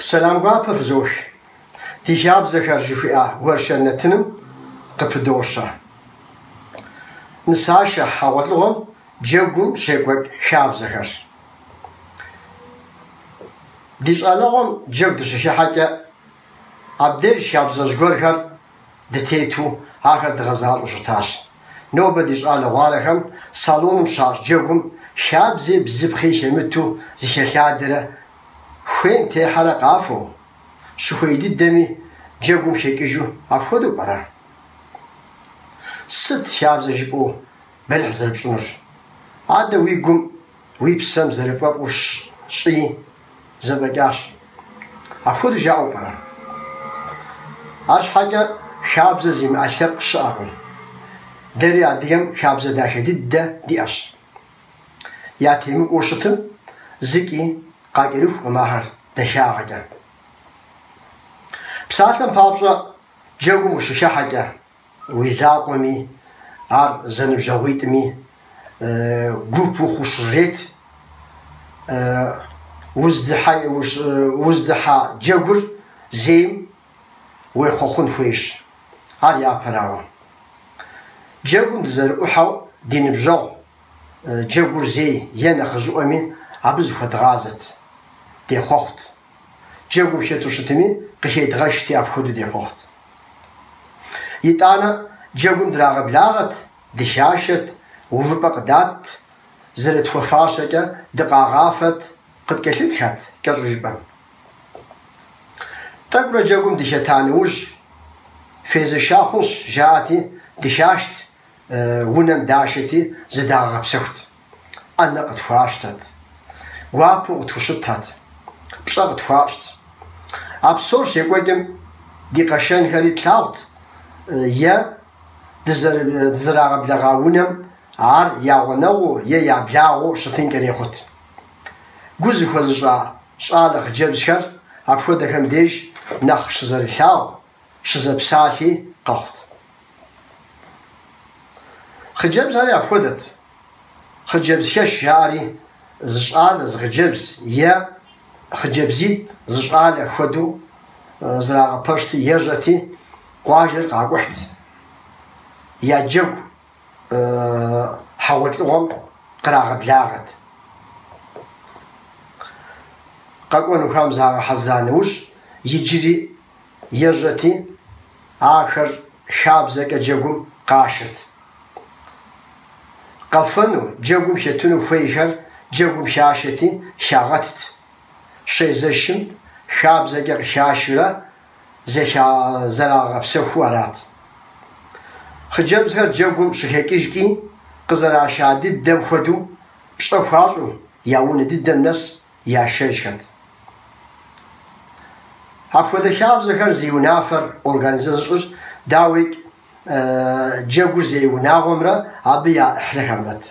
سلام غابة فزوش تيشاب زكر جفئة ورشنتنم قفدوشة نساشة حاول لهم جوجم شيكوك شاب زكر ديش علىهم جودش شحاجة عبدل شاب زجوركر دتيتو آخر دغزال وشتاش نوبديش على والهم صالون مشار جوجم شاب زي بزبخي شمتو زي شادرة خوين تي حرق عفو شوي دمي جوجم شيكيجو عفودو برا ست شاب زجبو بالحزب شنوش عاد ويقوم ويبسم زرفاف وش شي زبقاش عفودو جاو برا عاش حاجة شاب زي معشق شاغم دري عديم شاب زداش دياش ياتيم قوشتم زكي قاقلوف وماهر دشاغدا بساتم بابجا جوجو مششا حاجة ويزاقومي عار زنب جويتمي قوبو خشريت وزدحا جوجر زيم ويخوخون فويش عار يا براو جوجو دزر احاو دين بجو جوجر زي يانا خزو امي عبز فتغازت دي خوخت جوجو شتو شتمي قشيت غشتي ابخدو دي خوخت يتانا جوجو دراغ بلاغت دشاشت وفبقدات زرت وفاشكة دقاغافت قد كشبشت كجوجبا تقرا جوجو دشتانوج فيز شاخوش جاتي دشاشت ونم داشتي زداغ بسخت أنا قد فاشتت وابو تفشتت بشغل تفاشت أبصرش يقدم دي قشان هري تلاوت يا دزراغ بلغاونم عار ياغنو يا بلاغو شتين كريخوت جوز فزجا شالخ جبشر أبفودك هم ديش نخ شزر شاو شزر بساتي قخت خجبز هري أبفودت خجبز كش جاري زشال زخجبز يا خجبزيد زشال خدو زراغ بشت يجتي قواجر قاقوحت يا جو حاولت لهم قراغ بلاغت قاقون وخام زاغ حزانوش يجري يجتي آخر شاب زكا جوم قاشت قفنو جوم شتنو فيشر جوم شاشتي شاغتت شي زشم شاب زكا شاشرة زكا زراغ بسفوارات خجبز هر جوم شهيكيشكي قزرا شادي دم خدو بشطفاجو ياون دم نس يا شيشكت هفوده شاب زكر زيونافر أورغانيزاش داويك جوجو زيوناغمرا أبيا إحرقمرت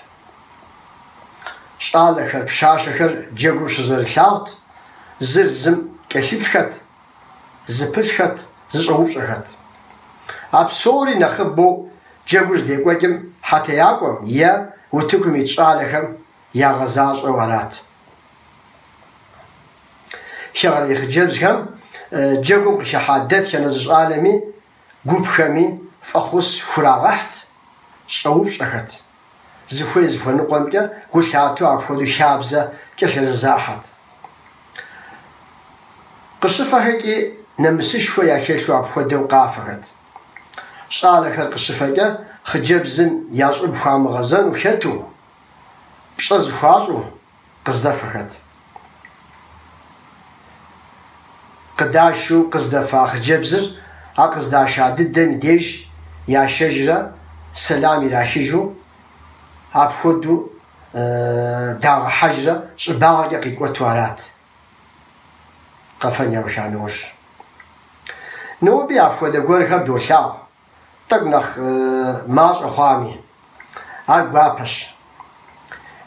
شالخر بشاشخر جوجو شزر شاوت زرزم كشبشت زبشت زشوبشت أبصوري نخبو جوجو ديقوكم حتى ياكم يا وتكم يتشالخم يا غزاج ورات شغل يخجبزكم جوجو شحادت كنزج عالمي قوب خمي فخص فراغحت شوبشت زفوي زفو نقومك قلتاتو عفودو شابزة كشر زاحت قصفة هكي نمسش فيا كيلو عفودو قافرت شالك القصفة خجبزن يجب فام غزن وشتو بشز فازو قصدفخت قداشو قصدفا خجبزر قصداشا ددم ديش يا شجرة سلامي راشيجو أبخدو داغ حجرة شباغ دقيق وتوارات قفن يوشانوش نوبي أبخدو قورخب دوشاو تقنخ ماش أخوامي أرقوابش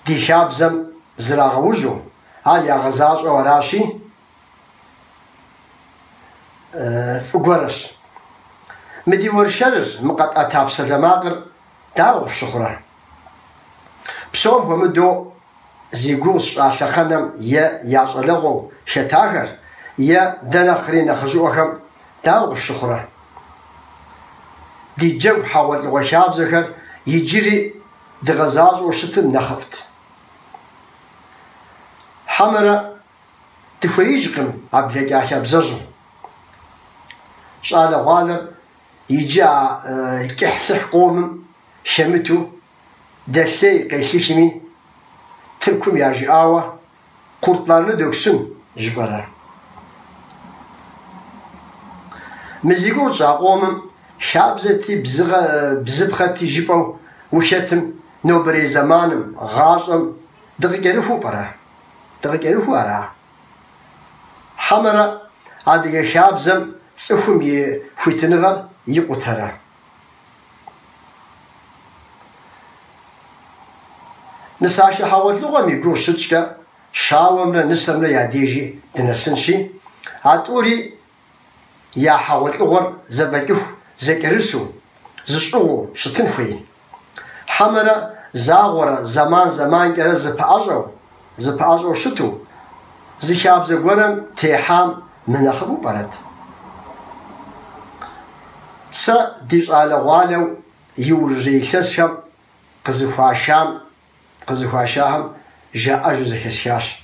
دي شابزم زراغوجو يا غزاج وراشي فقورش مدي ورشرز مقطع تاب سلماقر داو الشخرة بسوم هو مدو زيقوش عشخنم يا يعطلغو شتاخر يا دنا خرينا خجوهم داو الشخرة دي جو حاول وشاب ذكر يجري دغزاز وشتم نخفت حمرة تفيجكم عبد الجاح بزرزم شال غالر يجا كحسح قوم شمتو دشي قيشيشمي تركم ياجي آوة قرطلارını döksün جفرة مزيقو تشاقوم شابزتي بزبختي جيبو وشتم نوبري زمانم غاشم دغيرفو برا دغيرفو أرا حمرة عادي شابزم تصفم يفوتنغر يقترا نساشا حاولت لغم يقول شتشكا شاومنا نسمنا يا ديجي دنسنشي عطوري يا حاولت لغر زبكف زكرسو زشعو شتنفي حمرة زاغورة زمان كرا زباجو شتو زكاب زغورم تيحام منخبو برد سا ديش على غالو يورجي لسهم قزفاشام جاء أجوز كسياش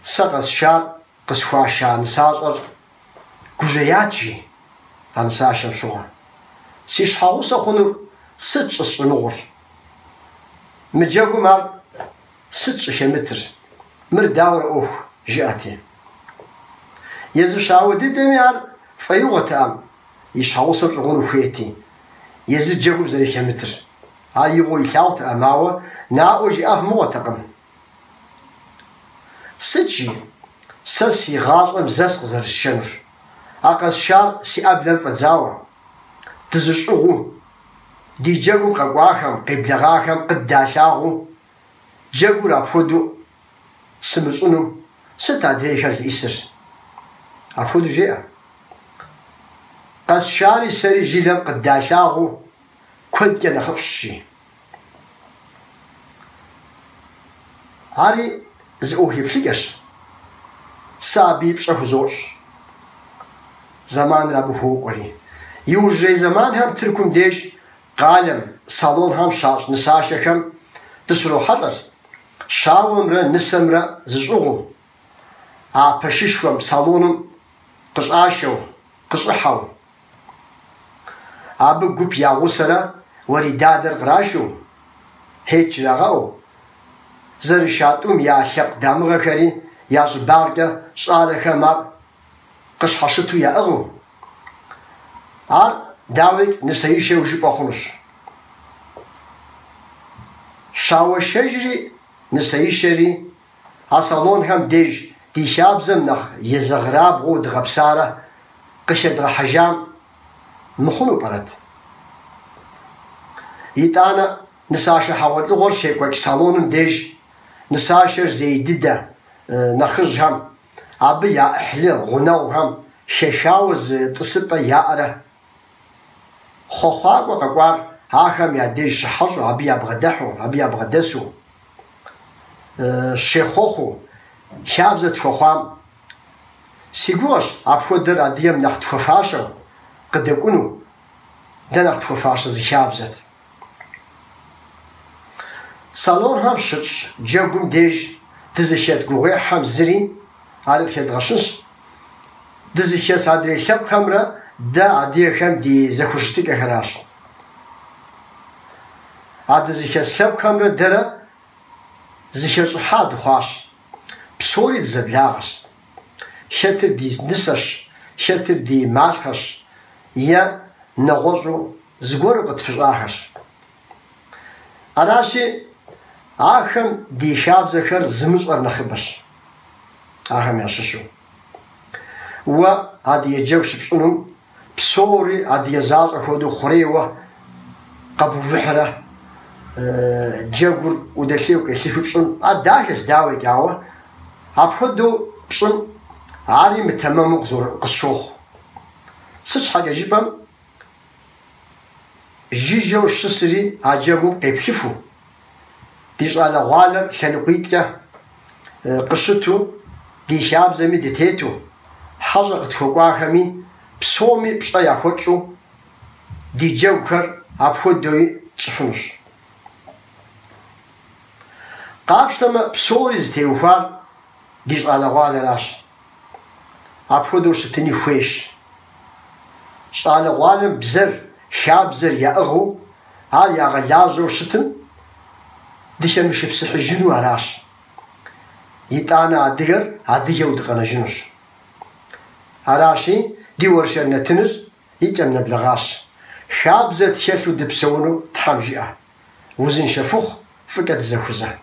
سقس شار قزفاشان ساجر كوجياتشي عن ساشم شغل سيش حاوسا خنور ستش نور مجاكو مار ستش متر مر داور اوه جاتي يزو شاودي دميار فيوغتام يشحوصم شغل وفيتي يزو جاكو بزري متر هاي يغوي كاوت اماوه ناو جي اف موتقم ستشي سسي غاطم زسق زر الشنر اقص شار سي ابلن فتزاوه تزشوغو دي جاكو قواخم قبلغاخم قداشاغو جاكو رافودو سمسونو ستا ديشرز إسر رافودو جاء قص شاري سري جيلم قداشاغو كنت ينخفشي هاري زوهي بشيكش سابي بشخزوش زمان رابو فوق وري يوجي زمان هم تركم ديش قالم صالون هم شاش نساشكم تسرو حضر شاومرا نسمرا زجوغم بشيشكم صالونم قشاشو قشحو قوب ياغو سرا وري دادر قراشو هيج لغاو زرشاتوم يا شق دامغا كري يا جباركا شاركا مار قشحشتو يا اغو داوك نسيشي وجي باخونش شاو شجري نسيشري اصالون هم ديج دي شاب زمنخ يزغراب غود غبساره قشد حجام مخونو برد يتانا نساشا حاول غور شيكوك صالون ديج نساشر زيدده نخرجهم ابي يا احلى غناوهم ششاوز تصبه يا خوخار وقوار هاهم يا ديش حجو أبي أبغدحو أبي أبغدسو شيخوخو شابزت فخام سيقوش أبخدر أديم نخت ففاشو قد يكونوا ده نخت ففاش زي شابزت صالون هم شتش جاوكم ديش دزيشات قوغي حم زري عارف يدغشنش دزيشات عدري شاب كامرة دا عدي خم دي زخوشتك هراش عاد زيك السب كامرة درا زيك حاد خاش بسوري زدلاغش شتر دي نسش شتر دي ماسخش يا نغوزو زغور قطفراخش أراشي آخم دي شاب زخر زمج أرنخبش آخم ياششو و عاد يجوش بشنو بسوري عاد يزاز أخذو خريوة قبو فحرة جاور ودليو كيشوف بشن عداكس داوي جاوة عبخدو بشن عاري متمم قصوخ سش حاجة جيبهم جيجو الشسري عجبو قيبكفو ديج على غالر شنقيتك قشتو دي خابزمي دي تيتو حاجة تفوقاخمي بصومي بشتا ياخدشو دي جوكر عبخدوي تشفنش قابشتما بصوريز تيوفار ديش على غالي راش عبخدو شتني خويش شتالي غالي بزر خابزر يأغو عال ياغلازو شتن ديش مش بسح جنو راش يتانا عدغر عدغيو دغنا جنوش عراشي دي ورشر نتنز يتم نبلغاش خابزة تشلو دبسونو تحمجئة وزن شفوخ فقد زخوزة